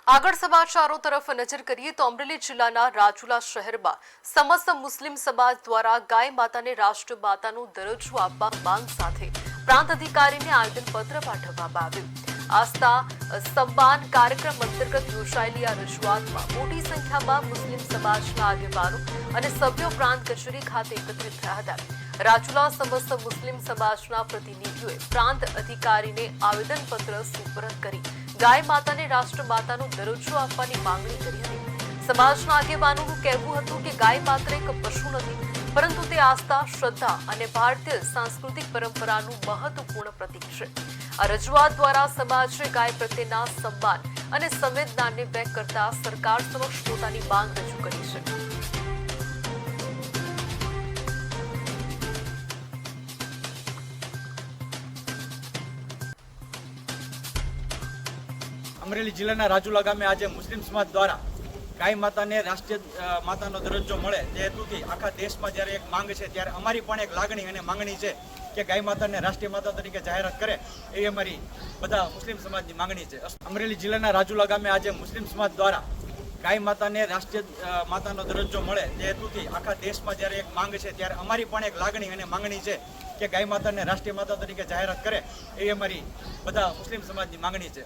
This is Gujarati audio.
આગળ સમાચારો તરફ નજર કરીએ તો અમરેલી જિલ્લાના રાજુલા શહેરમાં સમસ્ત મુસ્લિમ સમાજ દ્વારા ગાય માતાને રાષ્ટ્રમાતાનો દરજ્જો આપવા માંગ સાથે પ્રાંત અધિકારીને આવેદનપત્ર પાઠવવામાં આવ્યું। આસ્થા સન્માન કાર્યક્રમ અંતર્ગત યોજાયેલી આ રજૂઆતમાં મોટી સંખ્યામાં મુસ્લિમ સમાજના આગેવાનો અને સભ્યો પ્રાંત કચેરી ખાતે એકત્રિત થયા હતા। રાજુલા સમસ્ત મુસ્લિમ સમાજના પ્રતિનિધિઓએ પ્રાંત અધિકારીને આવેદનપત્ર સુપરત કરી ગાય માતાને રાષ્ટ્રમાતાનો દરજ્જો આપવાની માંગણી કરી હતી। સમાજના આગેવાનોનું કહેવું હતું કે ગાય માત્ર એક પશુ નથી, પરંતુ તે આસ્થા, શ્રદ્ધા અને ભારતીય સાંસ્કૃતિક પરંપરાનું મહત્વપૂર્ણ પ્રતીક છે। આ રજૂઆત દ્વારા સમાજે ગાય પ્રત્યેના સન્માન અને સંવેદનાને વ્યક્ત કરતા સરકાર સમક્ષ પોતાની માંગ રજૂ કરી છે। અમરેલી જિલ્લાના રાજુલા ગામે આજે મુસ્લિમ સમાજ દ્વારા ગાય માતાને રાષ્ટ્રીય માતાનો દરજ્જો મળે તે હેતુથી આખા દેશમાં જ્યારે એક માંગ છે, ત્યારે અમારી પણ એક લાગણી અને માંગણી છે કે ગાય માતાને રાષ્ટ્રીય માતા તરીકે જાહેરાત કરે એવી અમારી બધા મુસ્લિમ સમાજની માંગણી છે। અમરેલી જિલ્લાના રાજુલા ગામે આજે મુસ્લિમ સમાજ દ્વારા ગાય માતાને રાષ્ટ્રીય માતાનો દરજ્જો મળે તે હેતુથી આખા દેશમાં જ્યારે એક માંગ છે, ત્યારે અમારી પણ એક લાગણી અને માંગણી છે કે ગાય માતાને રાષ્ટ્રીય માતા તરીકે જાહેરાત કરે એવી અમારી બધા મુસ્લિમ સમાજની માંગણી છે।